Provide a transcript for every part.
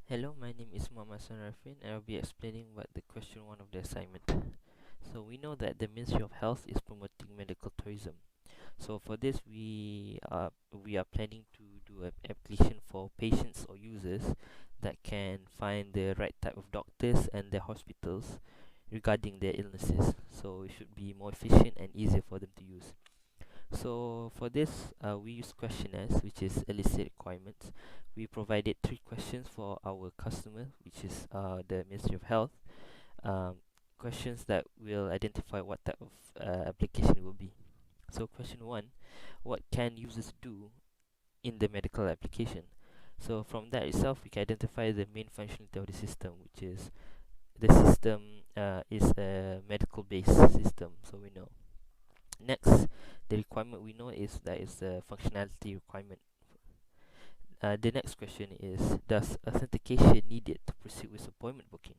Hello, my name is Muhammad Sanarfin and I'll be explaining what the question 1 of the assignment. So we know that the Ministry of Health is promoting medical tourism. So for this we are planning to do an application for patients or users that can find the right type of doctors and their hospitals regarding their illnesses. So it should be more efficient and easier for them to use. So for this, we use questionnaires, which is elicit requirements. We provided 3 questions for our customer, which is the Ministry of Health. Um, Questions that will identify what type of application it will be. So question 1, what can users do in the medical application? So from that itself, we can identify the main functionality of the system, which is the system is a medical-based system. So we know. Next, the requirement we know is that it's a functionality requirement. The next question is, does authentication needed to proceed with appointment booking?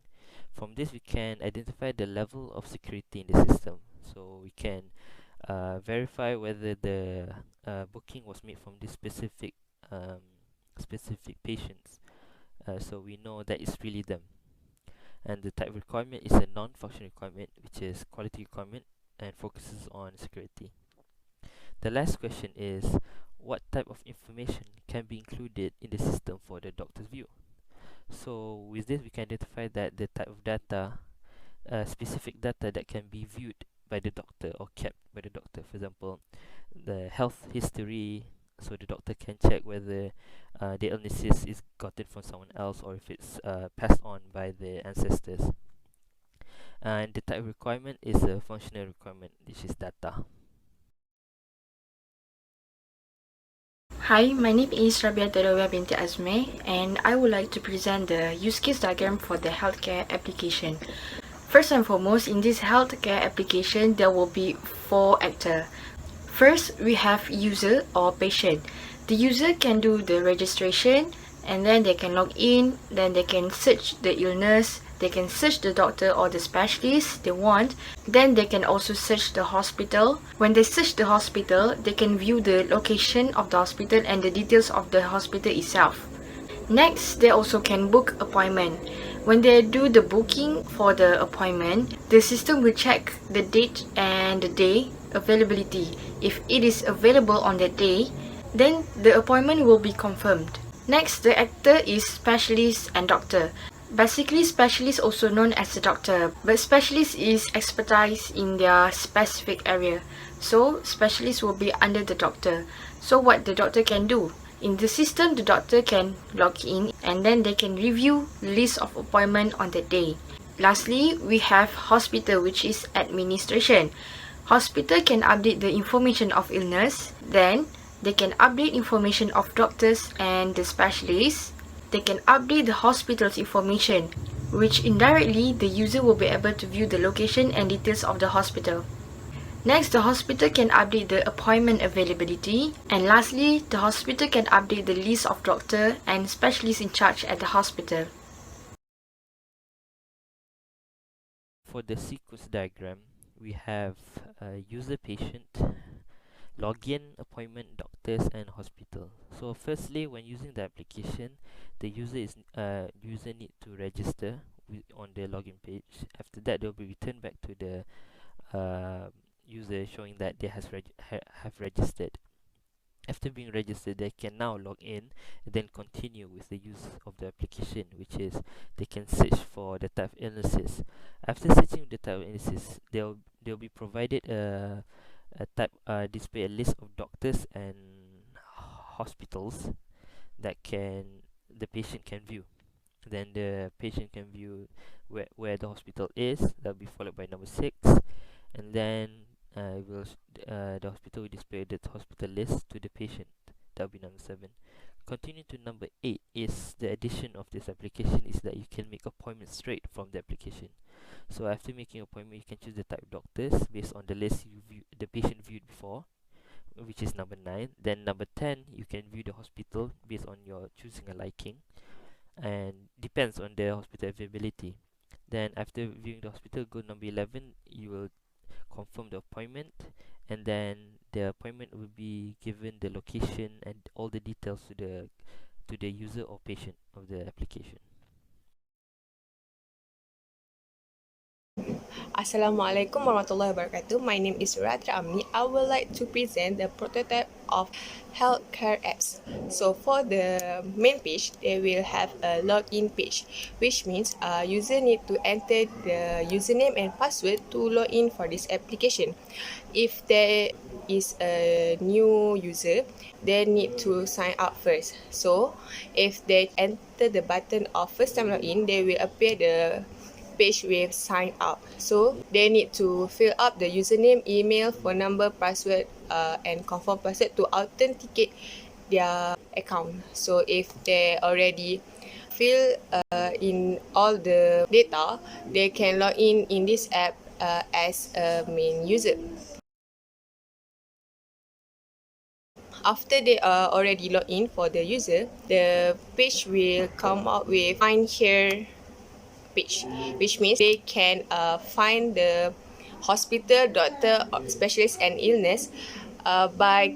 From this, we can identify the level of security in the system. So we can verify whether the booking was made from this um, specific patients. So we know that it's really them. And the type of requirement is a non-function requirement, which is quality requirement and focuses on security. The last question is, what type of information can be included in the system for the doctor's view? So with this, we can identify that the type of data, specific data that can be viewed by the doctor or kept by the doctor. For example, the health history, so the doctor can check whether the illnesses is gotten from someone else or if it's passed on by the ancestors. And the type of requirement is a functional requirement, which is data. Hi, my name is Rabia Tadawia binti Azme, and I would like to present the use case diagram for the healthcare application. First and foremost, in this healthcare application, there will be 4 actors. First, we have user or patient. The user can do the registration, and then they can log in, then they can search the illness, they can search the doctor or the specialist they want, then they can also search the hospital. When they search the hospital, they can view the location of the hospital and the details of the hospital itself. Next, they also can book appointment. When they do the booking for the appointment, the system will check the date and the day availability. If it is available on that day, then the appointment will be confirmed. Next, the actor is specialist and doctor. Basically, specialist also known as a doctor, but specialist is expertise in their specific area. So, specialist will be under the doctor. So, what the doctor can do? In the system, the doctor can log in and then they can review list of appointment on the day. Lastly, we have hospital, which is administration. Hospital can update the information of illness, then they can update information of doctors and the specialists. They can update the hospital's information, which indirectly the user will be able to view the location and details of the hospital. Next, the hospital can update the appointment availability. And lastly, the hospital can update the list of doctor and specialists in charge at the hospital. For the sequence diagram, we have user patient, login, appointment, doctors, and hospital. So firstly, when using the application, the user need to register on the login page. After that, they'll be returned back to the user showing that they have registered. After being registered, they can now log in and then continue with the use of the application, which is they can search for the type of illnesses. After searching the type of illnesses, they'll be provided a type display a list of doctors and hospitals that the patient can view. Then the patient can view where the hospital is. That'll be followed by number 6, and then the hospital will display the hospital list to the patient. That'll be number 7. Continue to number 8 is the addition of this application is that you can make appointments straight from the application. So after making appointment, you can choose the type of doctors based on the list the patient viewed before, which is number 9. Then number 10, you can view the hospital based on your choosing a liking, and depends on the hospital availability. Then after viewing the hospital, go number 11, you will confirm the appointment, and then the appointment will be given the location and all the details to the user or patient of the application. Assalamualaikum warahmatullahi wabarakatuh. My name is Radha Amni. I would like to present the prototype of healthcare apps. So for the main page, they will have a login page, which means user need to enter the username and password to log in for this application. If there is a new user, they need to sign up first. So if they enter the button of first time login, they will appear the page with sign up. So they need to fill up the username, email, phone number, password, and confirm password to authenticate their account. So if they already fill in all the data, they can log in this app as a main user. After they are already logged in for the user, the page will come out with find here page, which means they can find the hospital, doctor, specialist, and illness by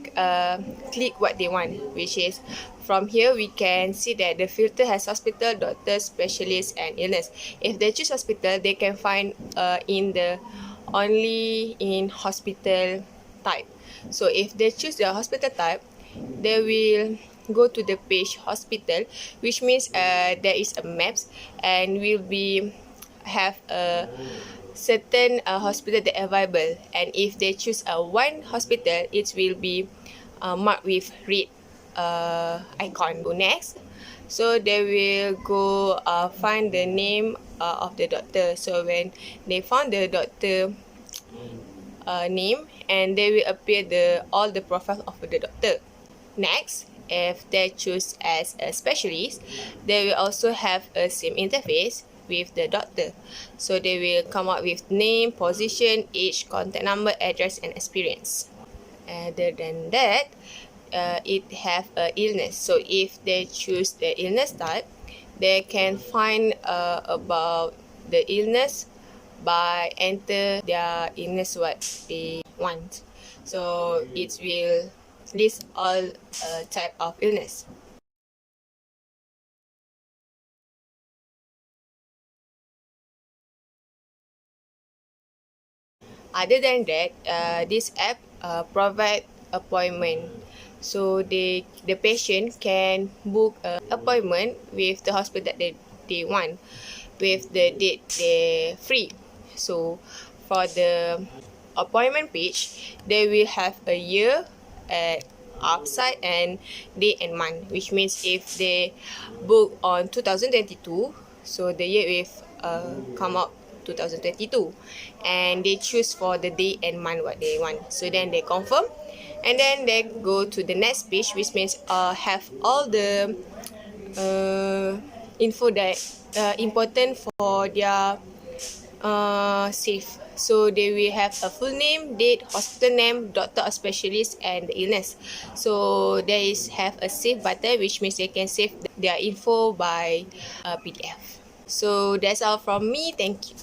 click what they want, which is from here we can see that the filter has hospital, doctor, specialist, and illness. If they choose hospital, they can find in the only in hospital type. So if they choose the hospital type, they will go to the page hospital, which means there is a maps and will be have a certain hospital that available, and if they choose a one hospital, it will be marked with red icon. Go next. So they will go find the name of the doctor. So when they found the doctor name, and they will appear all the profile of the doctor. Next, if they choose as a specialist, they will also have a same interface with the doctor. So they will come up with name, position, age, contact number, address, and experience. Other than that, it have a illness. So if they choose the illness type, they can find about the illness by enter their illness what they want. So it will list all type of illness. Other than that, this app provide appointment. So the patient can book an appointment with the hospital that they want, with the date they free. So for the appointment page, they will have a year upside and day and month, which means if they book on 2022, so the year will come up 2022, and they choose for the day and month what they want. So then they confirm, and then they go to the next page, which means have all the info that important for their safe. So they will have a full name, date, hospital name, doctor or specialist, and the illness. So there is have a save button, which means they can save their info by PDF. So that's all from me. Thank you.